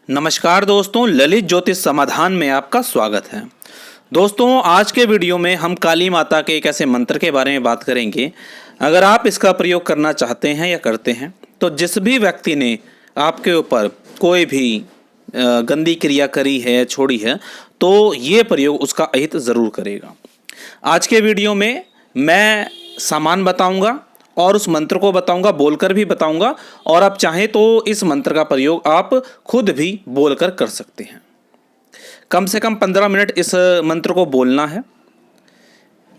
नमस्कार दोस्तों, ललित ज्योतिष समाधान में आपका स्वागत है। दोस्तों, आज के वीडियो में हम काली माता के एक ऐसे मंत्र के बारे में बात करेंगे। अगर आप इसका प्रयोग करना चाहते हैं या करते हैं तो जिस भी व्यक्ति ने आपके ऊपर कोई भी गंदी क्रिया करी है, छोड़ी है, तो ये प्रयोग उसका अहित ज़रूर करेगा। आज के वीडियो में मैं सामान बताऊंगा और उस मंत्र को बताऊंगा, बोलकर भी बताऊंगा, और आप चाहें तो इस मंत्र का प्रयोग आप खुद भी बोलकर कर सकते हैं। कम से कम 15 मिनट इस मंत्र को बोलना है,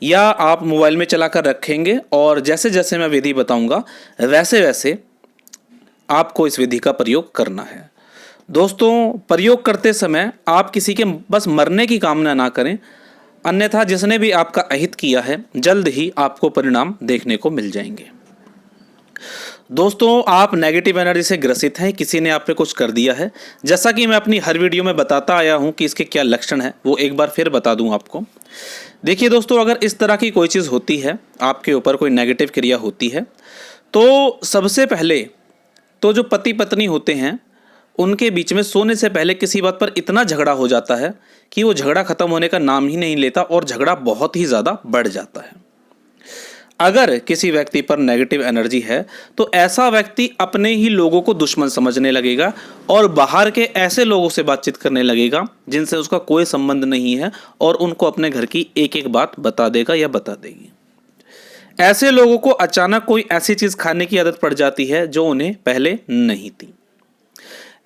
या आप मोबाइल में चलाकर रखेंगे और जैसे जैसे मैं विधि बताऊंगा वैसे वैसे आपको इस विधि का प्रयोग करना है। दोस्तों, प्रयोग करते समय आप किसी के बस मरने की कामना ना करें, अन्यथा जिसने भी आपका अहित किया है जल्द ही आपको परिणाम देखने को मिल जाएंगे। दोस्तों, आप नेगेटिव एनर्जी से ग्रसित हैं, किसी ने आप पे कुछ कर दिया है, जैसा कि मैं अपनी हर वीडियो में बताता आया हूं कि इसके क्या लक्षण हैं, वो एक बार फिर बता दूं आपको। देखिए दोस्तों, अगर इस तरह की कोई चीज़ होती है, आपके ऊपर कोई नेगेटिव क्रिया होती है, तो सबसे पहले तो जो पति पत्नी होते हैं उनके बीच में सोने से पहले किसी बात पर इतना झगड़ा हो जाता है कि वो झगड़ा खत्म होने का नाम ही नहीं लेता और झगड़ा बहुत ही ज़्यादा बढ़ जाता है। अगर किसी व्यक्ति पर नेगेटिव एनर्जी है तो ऐसा व्यक्ति अपने ही लोगों को दुश्मन समझने लगेगा और बाहर के ऐसे लोगों से बातचीत करने लगेगा जिनसे उसका कोई संबंध नहीं है, और उनको अपने घर की एक एक बात बता देगा या बता देगी। ऐसे लोगों को अचानक कोई ऐसी चीज़ खाने की आदत पड़ जाती है जो उन्हें पहले नहीं थी।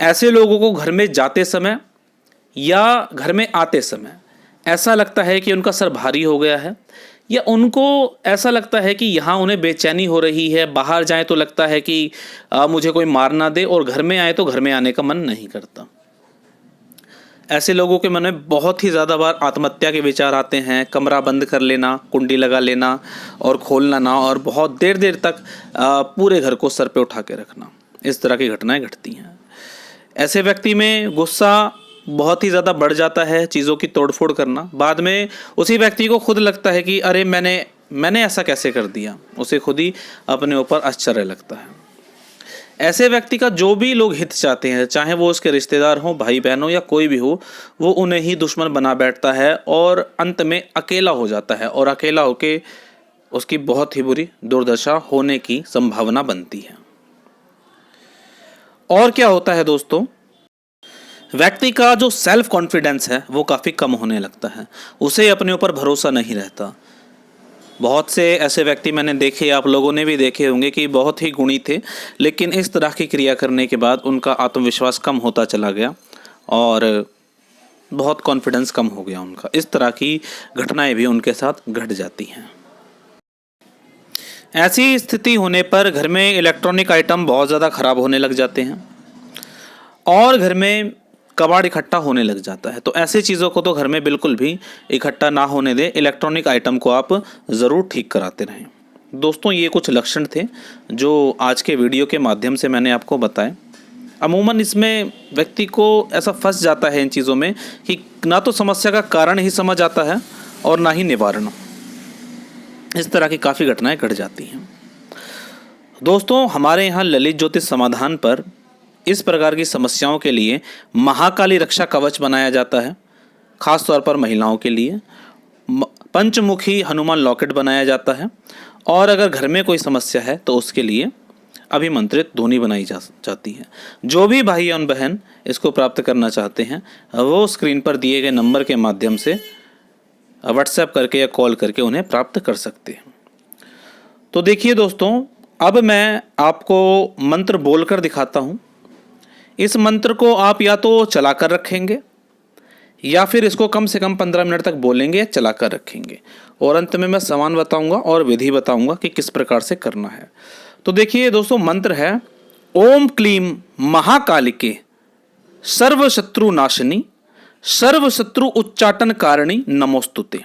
ऐसे लोगों को घर में जाते समय या घर में आते समय ऐसा लगता है कि उनका सर भारी हो गया है, या उनको ऐसा लगता है कि यहाँ उन्हें बेचैनी हो रही है। बाहर जाएं तो लगता है कि मुझे कोई मार ना दे, और घर में आए तो घर में आने का मन नहीं करता। ऐसे लोगों के मन में बहुत ही ज़्यादा बार आत्महत्या के विचार आते हैं। कमरा बंद कर लेना, कुंडी लगा लेना और खोलना ना, और बहुत देर देर तक पूरे घर को सर पे उठा के रखना, इस तरह की घटनाएं घटती हैं। ऐसे व्यक्ति में गुस्सा बहुत ही ज़्यादा बढ़ जाता है, चीज़ों की तोड़फोड़ करना। बाद में उसी व्यक्ति को खुद लगता है कि अरे मैंने ऐसा कैसे कर दिया, उसे खुद ही अपने ऊपर आश्चर्य लगता है। ऐसे व्यक्ति का जो भी लोग हित चाहते हैं, चाहे वो उसके रिश्तेदार हों, भाई बहन हो या कोई भी हो, वो उन्हें ही दुश्मन बना बैठता है और अंत में अकेला हो जाता है, और अकेला होके उसकी बहुत ही बुरी दुर्दशा होने की संभावना बनती है। और क्या होता है दोस्तों, व्यक्ति का जो सेल्फ कॉन्फिडेंस है वो काफ़ी कम होने लगता है, उसे अपने ऊपर भरोसा नहीं रहता। बहुत से ऐसे व्यक्ति मैंने देखे, आप लोगों ने भी देखे होंगे कि बहुत ही गुणी थे, लेकिन इस तरह की क्रिया करने के बाद उनका आत्मविश्वास कम होता चला गया और बहुत कॉन्फिडेंस कम हो गया उनका। इस तरह की घटनाएं भी उनके साथ घट जाती हैं। ऐसी स्थिति होने पर घर में इलेक्ट्रॉनिक आइटम बहुत ज़्यादा ख़राब होने लग जाते हैं और घर में कबाड़ इकट्ठा होने लग जाता है। तो ऐसी चीज़ों को तो घर में बिल्कुल भी इकट्ठा ना होने दें। इलेक्ट्रॉनिक आइटम को आप ज़रूर ठीक कराते रहें। दोस्तों, ये कुछ लक्षण थे जो आज के वीडियो के माध्यम से मैंने आपको बताए। अमूमन इसमें व्यक्ति को ऐसा फंस जाता है इन चीज़ों में कि ना तो समस्या का कारण ही समझ आता है और ना ही निवारण। इस तरह की काफ़ी घटनाएं घट जाती हैं। दोस्तों, हमारे यहाँ ललित ज्योतिष समाधान पर इस प्रकार की समस्याओं के लिए महाकाली रक्षा कवच बनाया जाता है, खास तौर पर महिलाओं के लिए। पंचमुखी हनुमान लॉकेट बनाया जाता है, और अगर घर में कोई समस्या है तो उसके लिए अभिमंत्रित धूनी बनाई जाती है। जो भी भाई और बहन इसको प्राप्त करना चाहते हैं वो स्क्रीन पर दिए गए नंबर के माध्यम से व्हाट्सएप करके या कॉल करके उन्हें प्राप्त कर सकते हैं। तो देखिए दोस्तों, अब मैं आपको मंत्र बोलकर दिखाता हूँ। इस मंत्र को आप या तो चला कर रखेंगे या फिर इसको कम से कम 15 मिनट तक बोलेंगे या चला कर रखेंगे, और अंत में मैं सामान बताऊंगा और विधि बताऊंगा कि किस प्रकार से करना है। तो देखिए दोस्तों, मंत्र है ओम क्लीम महाकालिके सर्व शत्रु नाशिनी सर्व शत्रु उच्चाटन कारिणी नमोस्तुते।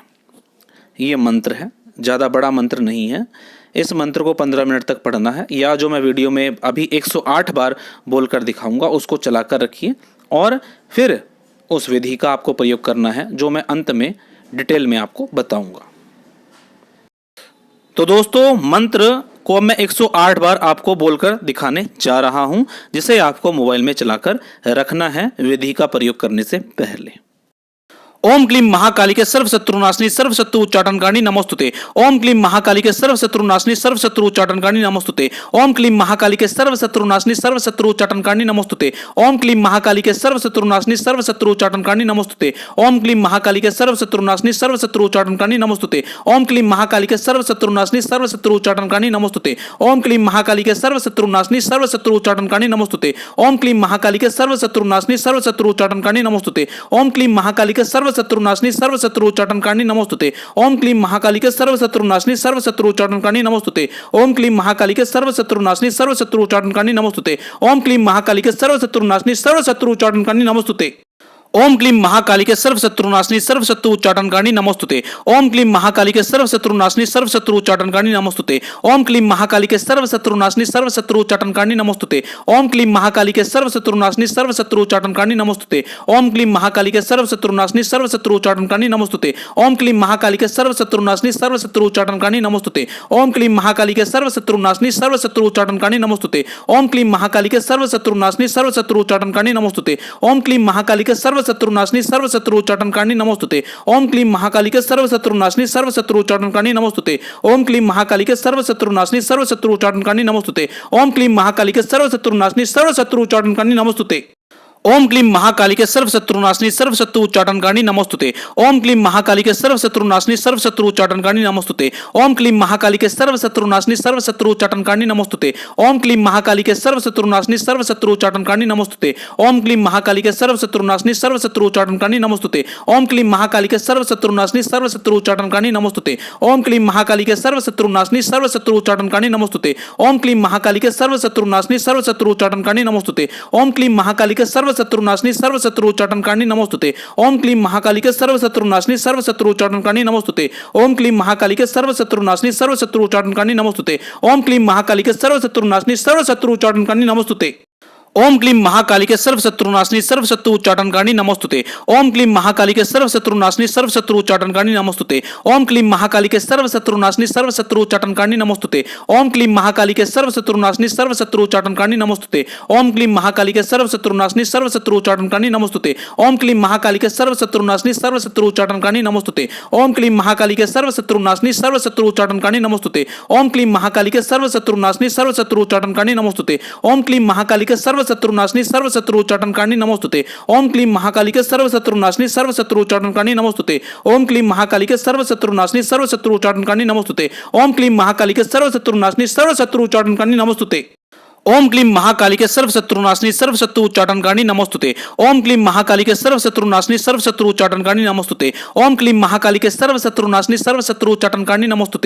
ये मंत्र है, ज़्यादा बड़ा मंत्र नहीं है। इस मंत्र को 15 मिनट तक पढ़ना है, या जो मैं वीडियो में अभी 108 बार बोलकर दिखाऊंगा उसको चलाकर रखिए, और फिर उस विधि का आपको प्रयोग करना है जो मैं अंत में डिटेल में आपको बताऊंगा। तो दोस्तों, मंत्र को अब मैं 108 बार आपको बोलकर दिखाने जा रहा हूं, जिसे आपको मोबाइल में चलाकर रखना है विधि का प्रयोग करने से पहले। ओम क्लीं महाकालिके सर्वशत्रुनाशिनी सर्वशत्रु उच्चाटनकारिणी नमोस्तुते। ओम क्लीं महाकालिके सर्वशत्रुनाशिनी सर्वशत्रु उच्चाटनकारिणी नमोस्तुते। ओम क्लीं महाकालिके सर्वशत्रुनाशिनी सर्वशत्रु उच्चाटनकारिणी नमोस्तुते। ओम क्लीं महाकालिके सर्वशत्रुनाशिनी सर्वशत्रु उच्चाटनकारिणी नमोस्तुते। ओम क्लीं महाकालिके सर्वशत्रुनाशिनी सर्वशत्रु उच्चाटनकारिणी नमोस्तुते। ओम क्लीं महाकालिके सर्वशत्रुनाशिनी सर्वशत्रु उच्चाटनकारिणी नमोस्तुते। ओम क्लीं महाकालिके सर्वशत्रुनाशिनी सर्वशत्रु उच्चाटनकारिणी नमोस्तुते। ओम क्लीं महाकालिके सर्वशत्रुनाशिनी सर्वशत्रु उच्चाटनकारिणी नमोस्तुते। ओम क्लीं महाकालिके सर्वशत्रुनाशिनी सर्वशत्रु उच्चाटनकारिणी नमोस्तुते। ओम क्लीं महाकालिके सर्वशत्रुनाशिनी सर्वशत्रु उच्चाटनकारिणी नमोस्तुते। ओम क्लीं महाकालिके सर्वशत्रुनाशिनी सर्वशत्रु उच्चाटनकारिणी नमोस्तुते। ओम क्लीं महाकालिके सर्वशत्रुनाशिनी सर्वशत्रु उच्चाटनकारिणी नमोस्तुते। ओम क्लीं महाकालिके सर्वशत्रुनाशिनी सर्वशत्रु उच्चाटनकारिणी नमोस्तुते। ओम क्लीं महाकालिके सर्वशत्रुनाशिनी सर्वशत्रु उच्चाटनकारिणी नमोस्तुते। ओम क्लीं महाकालिके सर्वशत्रुनाशिनी सर्वशत्रु उच्चाटनकारिणी नमोस्तुते। ओम क्लीं महाकालिके सर्वशत्रुनाशिनी सर्वशत्रु उच्चाटनकारिणी नमोस्तुते। ओम क्लीं महाकालिके सर्वशत्रुनाशिनी सर्वशत्रु उच्चाटनकारिणी नमोस्तुते। ओम क्लीं महाकालिके सर्वशत्रुनाशिनी सर्वशत्रु उच्चाटनकारिणी नमोस्तुते। ओम क्लीं महाकालिके सर्वशत्रुनाशिनी सर्वशत्रु उच्चाटनकारिणी नमोस्तुते। ओम क्लीं महाकालिके सर्वशत्रुनाशिनी सर्वशत्रु उच्चाटनकारिणी नमोस्तुते। ओम क्लीं महाकालिके सर्वशत्रुनाशिनी सर्वशत्रु उच्चाटनकारिणी नमोस्तुते। ओम क्लीं महाकालिके सर्वशत्रुनाशिनी सर्वशत्रु उच्चाटनकारिणी नमोस्तुते। ओम क्लीं महाकालिके सर्वशत्रुनाशिनी सर्वशत्रु उच्चाटनकारिणी नमोस्तुते। ओम क्लीं महाकालिके सर्वशत्रुनाशिनी सर्वशत्रु उच्चाटनकारिणी नमोस्तुते। ओम क्लीं महाकालिके सर्वशत्रुनाशिनी सर्वशत्रु उच्चाटनकारिणी नमोस्तुते। ओम क्लीं महाकालिके सर्वशत्रुनाशिनी सर्वशत्रु उच्चाटनकारिणी नमोस्तुते। ओम क्लीं महाकालिके सर्वशत्रुनाशिनी सर्वशत्रु उच्चाटनकारिणी नमोस्तुते। ओम क्लीं महाकालिके सर्वशत्रुनाशिनी सर्वशत्रु उच्चाटनकारिणी नमोस्तुते। ओम क्लीं महाकालिके सर्वशत्रुनाशिनी सर्वशत्रु उच्चाटनकारिणी नमोस्तुते। ओम क्लीं महाकालिके सर्वशत्रुनाशिनी सर्वशत्रु उच्चाटनकारिणी नमोस्तुते। ओम क्लीं महाकालिके सर्वशत्रुनाशिनी सर्वशत्रु उच्चाटनकारिणी नमोस्तुते। ओम क्लीं महाकालिके सर्वशत्रुनाशिनी सर्वशत्रु उच्चाटनकारिणी नमोस्तुते। ओम क्लीं महाकालिके सर्वशत्रुनाशिनी सर्वशत्रु उच्चाटनकारिणी नमोस्तुते। ओम क्लीं महाकालिके सर्वशत्रुनाशिनी सर्वशत्रु उच्चाटनकारिणी नमोस्तुते। ओम क्लीं महाकालिके सर्वशत्रुनाशिनी सर्वशत्रु उच्चाटनकारिणी नमोस्तुते। ओम क्लीं महाकालिके सर्वशत्रुनाशिनी सर्वशत्रु उच्चाटनकारिणी नमोस्तुते। ओम क्लीं महाकालिके सर्वशत्रुनाशिनी सर्वशत्रु उच्चाटनकारिणी नमोस्तुते। ओम क्लीं महाकालिके सर्वशत्रुनाशिनी सर्वशत्रु उच्चाटनकारिणी नमोस्तुते। ओम क्लीं महाकालिके सर्वशत्रुनाशिनी सर्वशत्रु उच्चाटनकारिणी नमोस्तुते। ओम क्लीं महाकालिके सर्वशत्रुनाशिनी सर्वशत्रु उच्चाटनकारिणी नमोस्तुते। ओम क्लीं महाकालिके सर्वशत्रुनाशिनी सर्वशत्रु उच्चाटनकारिणी नमोस्तुते। ओम क्लीं महाकालिके सर्वशत्रुनाशिनी सर्वशत्रु उच्चाटनकारिणी नमोस्तुते। ओम क्लीं महाकालिके सर्वशत्रुनाशिनी सर्वशत्रु उच्चाटनकारिणी नमोस्तुते। ओम क्लीं महाकालिके सर्वशत्रुनाशिनी सर्वशत्रु उच्चाटनकारिणी नमोस्तुते। ओम क्लीं महाकालिके सर्वशत्रुनाशिनी सर्वशत्रु उच्चाटनकारिणी नमोस्तुते। ओम क्लीं महाकालिके सर्वशत्रुनाशिनी सर्वशत्रु उच्चाटनकारिणी नमोस्तुते। ओम क्लीं महाकालिके सर्वशत्रुनाशिनी सर्वशत्रु उच्चाटनकारिणी नमोस्तुते। ओम क्लीं महाकालिके सर्वशत्रुनाशिनी सर्वशत्रु उच्चाटनकारिणी नमोस्तुते। ओम क्लीं महाकालिके सर्वशत्रुनाशिनी सर्वशत्रु उच्चाटनकारिणी नमोस्तुते। ओम क्लीं महाकालिके सर्वशत्रुनाशिनी सर्वशत्रु उच्चाटनकारिणी नमोस्तुते। ओम क्लीं महाकालिके सर्वशत्रुनाशिनी सर्वशत्रु उच्चाटनकारिणी नमोस्तुते। ओम क्लीं महाकालिके सर्वशत्रुनाशिनी सर्वशत्रु उच्चाटनकारिणी नमोस्तुते। ओम क्लीं महाकालिके सर्वशत्रुनाशिनी सर्वशत्रु उच्चाटनकारिणी नमोस्तुते। ओम क्लीं महाकालिके सर्वशत्रुनाशिनी सर्वशत्रु उच्चाटनकारिणी नमोस्तुते। ओम क्लीं महाकालिके सर्वशत्रुनाशिनी सर्वशत्रु उच्चाटनकारिणी नमोस्तुते।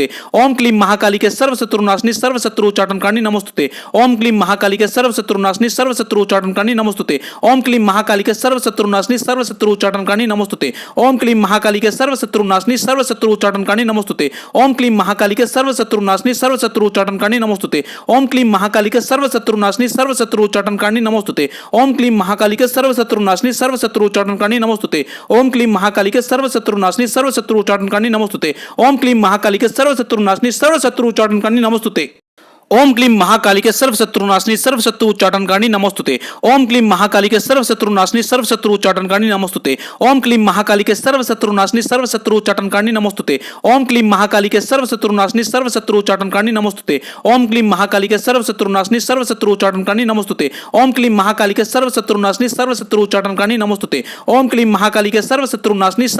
ओम क्लीं महाकालिके सर्वशत्रुनाशिनी सर्वशत्रु उच्चाटनकारिणी नमोस्तुते। ओम क्लीं महाकालिके सर्वशत्रुनाशिनी सर्वशत्रु उच्चाटनकारिणी नमोस्तुते। ओम क्लीं महाकालिके सर्वशत्रुनाशिनी सर्वशत्रु उच्चाटनकारिणी नमोस्तुते। ओम क्लीं महाकालिके सर्वशत्रुनाशिनी सर्वशत्रु उच्चाटनकारिणी नमोस्तुते। ओम क्लीं महाकालिके सर्वशत्रुनाशिनी सर्वशत्रु उच्चाटनकारिणी नमोस्तुते। ओम क्लीं महाकालिके सर्वशत्रुनाशिनी सर्वशत्रु उच्चाटनकारिणी नमोस्तुते। ओम क्लीं महाकालिके सर्वशत्रुनाशिनी सर्वशत्रु उच्चाटनकारिणी नमोस्तुते। ओम क्लीं महाकालिके सर्वशत्रुनाशिनी सर्वशत्रु उच्चाटनकारिणी नमोस्तुते। ओम क्लीं महाकालिके सर्वशत्रुनाशिनी सर्वशत्रु उच्चाटनकारिणी नमोस्तुते। ओम क्लीं महाकालिके सर्वशत्रुनाशिनी सर्वशत्रु उच्चाटनकारिणी नमोस्तुते। ओम क्लीं महाकालिके सर्वशत्रुनाशिनी सर्वशत्रु उच्चाटनकारिणी नमोस्तुते। ओम क्लीं महाकालिके सर्वशत्रुनाशिनी सर्वशत्रु उच्चाटनकारिणी नमोस्तुते। ओम क्लीं महाकालिके सर्वशत्रुनाशिनी सर्वशत्रु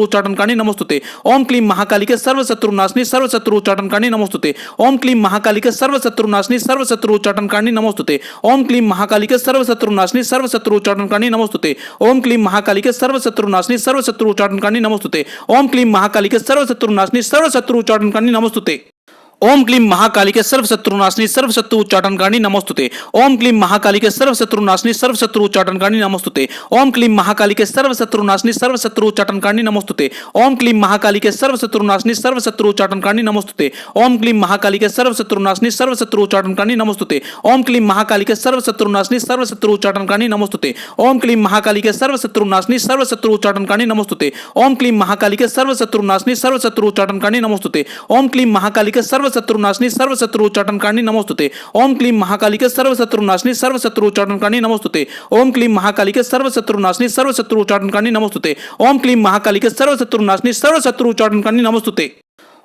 उच्चाटनकारिणी नमोस्तुते। ओम क्लीं महाकालिके सर्वशत्रुनाशिनी सर्वशत्रु उच्चाटनकारिणी नमोस्तुते। ओम क्लीं महाकालिके सर्वशत्रुनाशिनी सर्वशत्रु उच्चाटनकारिणी नमोस्तुते। ओम क्लीं महाकालिके सर्वशत्रुनाशिनी सर्वशत्रु उच्चाटनकारिणी नमोस्तुते। ओम क्लीं महाकालिके सर्वशत्रुनाशिनी सर्वशत्रु उच्चाटनकारिणी नमोस्तुते। ओम क्लीं महाकालिके सर्वशत्रुनाशिनी सर्वशत्रु उच्चाटनकारिणी नमोस्तुते। ओम क्लीं महाकालिके सर्वशत्रुनाशिनी सर्वशत्रु उच्चाटनकारिणी नमोस्तुते। ओम क्लीं महाकालिके सर्वशत्रुनाशिनी सर्वशत्रु उच्चाटनकारिणी नमोस्तुते। ओम क्लीं महाकालिके सर्वशत्रुनाशिनी सर्वशत्रु उच्चाटनकारिणी नमोस्तुते। ओम क्लीं महाकालिके सर्वशत्रुनाशिनी सर्वशत्रु उच्चाटनकारिणी नमोस्तुते। ओम क्लीं महाकालिके सर्वशत्रुनाशिनी सर्वशत्रु उच्चाटनकारिणी नमोस्तुते। ओम क्लीं महाकालिके सर्वशत्रुनाशिनी सर्वशत्रु उच्चाटनकारिणी नमोस्तुते। ओम क्लीं महाकालिके सर्वशत्रुनाशिनी सर्वशत्रु उच्चाटनकारिणी नमोस्तुते। ओम क्लीं महाकालिके सर्वशत्रुनाशिनी सर्वशत्रुच्चाटनकारिणी नमोस्तुते। ओम क्लीं महाकालिके सर्वशत्रुनाशिनी सर्वशत्रुच्चाटनकारिणी नमोस्तुते। ओम क्लीं महाकालिके सर्वशत्रुनाशिनी सर्वशत्रुच्चाटनकारिणी नमोस्तुते। ओम क्लीं महाकालिके सर्वशत्रुनाशिनी सर्वशत्रुच्चाटनकारिणी नमोस्तुते।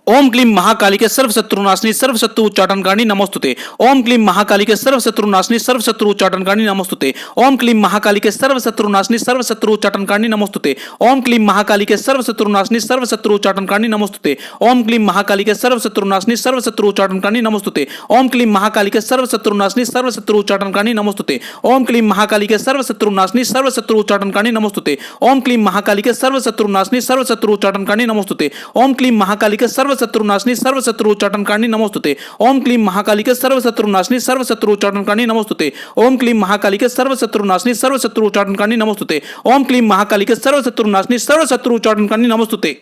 ओम क्लीं महाकालिके सर्वशत्रुनाशिनी सर्वशत्रुच्चाटनकारिणी नमोस्तुते। ओम क्लीं महाकालिके सर्वशत्रुनाशिनी सर्वशत्रुच्चाटनकारिणी नमोस्तुते। ओम क्लीं महाकालिके सर्वशत्रुनाशिनी सर्वशत्रुच्चाटनकारिणी नमोस्तुते। ओम क्लीं महाकालिके सर्वशत्रुनाशिनी सर्वशत्रुच्चाटनकारिणी नमोस्तुते। ओम क्लीं महाकालिके सर्वशत्रुनाशिनी सर्वशत्रुच्चाटनकारिणी नमोस्तुते। ओम क्लीं महाकालिके सर्वशत्रुनाशिनी सर्वशत्रुच्चाटनकारिणी नमोस्तुते। ओम क्लीं महाकालिके सर्वशत्रुनाशिनी सर्वशत्रुच्चाटनकारिणी नमोस्तुते। ओम क्लीं महाकालिके सर्वशत्रुनाशिनी सर्वशत्रुच्चाटनकारिणी नमोस्तुते। ओम क्लीं महाकालिके सर्वशत्रुनाशिनी सर्वशत्रुच्चाटनकारिणी नमोस्तुते। ओम क्लीं महाकालिके सर्वशत्रुनाशिनी सर्वशत्रुच्चाटनकारिणी नमोस्तुते। ओम क्लीं महाकालिके सर्वशत्रुनाशिनी सर्वशत्रुच्चाटनकारिणी नमोस्तुते। ओम क्लीं महाकालिके सर्वशत्रुनाशिनी सर्वशत्रुच्चाटनकारिणी नमोस्तुते।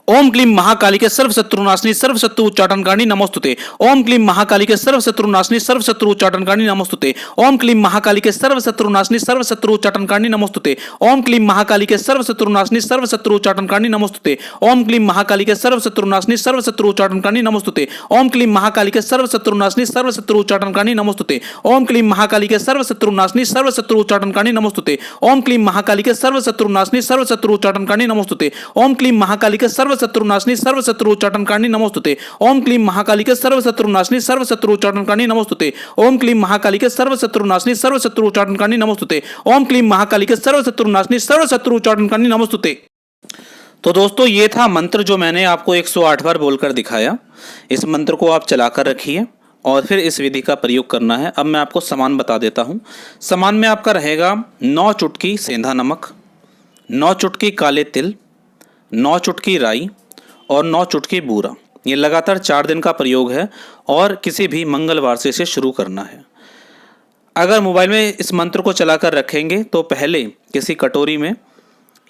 ओम क्लीं महाकालिके सर्वशत्रुनाशिनी सर्वशत्रुच्चाटनकारिणी नमोस्तुते। ओम क्लीं महाकालिके सर्वशत्रुनाशिनी सर्वशत्रुच्चाटनकारिणी नमोस्तुते। ओम क्लीं महाकालिके सर्वशत्रुनाशिनी सर्वशत्रुच्चाटनकारिणी नमोस्तुते। ओम क्लीं महाकालिके सर्वशत्रुनाशिनी सर्वशत्रुच्चाटनकारिणी नमोस्तुते। ओम क्लीं महाकालिके सर्वशत्रुनाशिनी सर्वशत्रुच्चाटनकारिणी नमोस्तुते। ओम क्लीं महाकालिके सर्वशत्रुनाशिनी सर्वशत्रुच्चाटनकारिणी नमोस्तुते। ओम क्लीं महाकालिके सर्वशत्रुनाशिनी सर्वशत्रुच्चाटनकारिणी नमोस्तुते। ओम क्लीं महाकालिके सर्वशत्रुनाशिनी सर्वशत्रुच्चाटनकारिणी नमोस्तुते। ओम क्लीं महाकालिके सर्वशत्रुनाशिनी सर्वशत्रुच्चाटनकारिणी नमोस्तुते। ओम क्लीं महाकालिके सर्वशत्रुनाशिनी सर्वशत्रुच्चाटनकारिणी नमोस्तुते। ओम क्लीं महाकालिके सर्वशत्रुनाशिनी सर्वशत्रुच्चाटनकारिणी नमोस्तुते। ओम क्लीं महाकालिके सर्वशत्रुनाशिनी सर्वशत्रुच्चाटनकारिणी नमोस्तुते। तो दोस्तों ये था मंत्र जो मैंने आपको 108 बार बोलकर दिखाया। इस मंत्र को आप चलाकर रखिए और फिर इस विधि का प्रयोग करना है। अब मैं आपको सामान बता देता हूँ। सामान में आपका रहेगा 9 चुटकी सेंधा नमक, 9 चुटकी काले तिल, 9 चुटकी राई और 9 चुटकी बूरा। ये लगातार 4 दिन का प्रयोग है और किसी भी मंगलवार से इसे शुरू करना है। अगर मोबाइल में इस मंत्र को चलाकर रखेंगे तो पहले किसी कटोरी में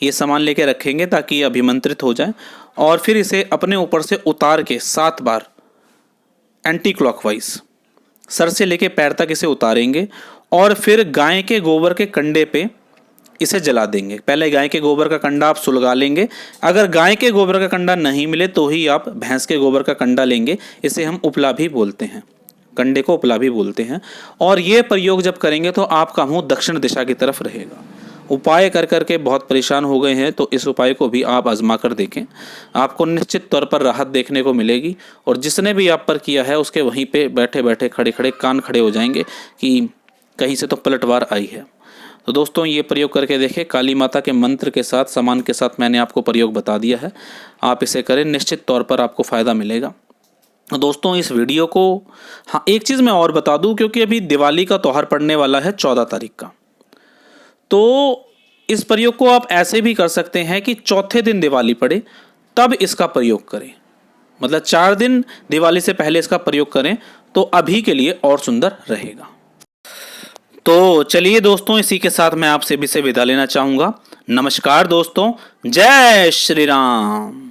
ये सामान लेके रखेंगे ताकि ये अभिमंत्रित हो जाए और फिर इसे अपने ऊपर से उतार के 7 बार एंटी क्लॉकवाइज सर से लेके पैर तक इसे उतारेंगे और फिर गाय के गोबर के कंडे पे इसे जला देंगे। पहले गाय के गोबर का कंडा आप सुलगा लेंगे। अगर गाय के गोबर का कंडा नहीं मिले तो ही आप भैंस के गोबर का कंडा लेंगे। इसे हम उपला भी बोलते हैं, कंडे को उपला भी बोलते हैं। और ये प्रयोग जब करेंगे तो आपका मुंह दक्षिण दिशा की तरफ रहेगा। उपाय कर करके बहुत परेशान हो गए हैं तो इस उपाय को भी आप आजमा कर देखें, आपको निश्चित तौर पर राहत देखने को मिलेगी। और जिसने भी आप पर किया है उसके वहीं पे बैठे बैठे खड़े खड़े कान खड़े हो जाएंगे कि कहीं से तो पलटवार आई है। तो दोस्तों ये प्रयोग करके देखें। काली माता के मंत्र के साथ, सामान के साथ मैंने आपको प्रयोग बता दिया है। आप इसे करें, निश्चित तौर पर आपको फ़ायदा मिलेगा। दोस्तों इस वीडियो को, हाँ एक चीज़ मैं और बता दूं, क्योंकि अभी दिवाली का त्यौहार पड़ने वाला है 14 तारीख का, तो इस प्रयोग को आप ऐसे भी कर सकते हैं कि चौथे दिन दिवाली पड़े तब इसका प्रयोग करें। मतलब 4 दिन दिवाली से पहले इसका प्रयोग करें तो अभी के लिए और सुंदर रहेगा। तो चलिए दोस्तों, इसी के साथ मैं आपसे भी से विदा लेना चाहूँगा। नमस्कार दोस्तों, जय श्री राम।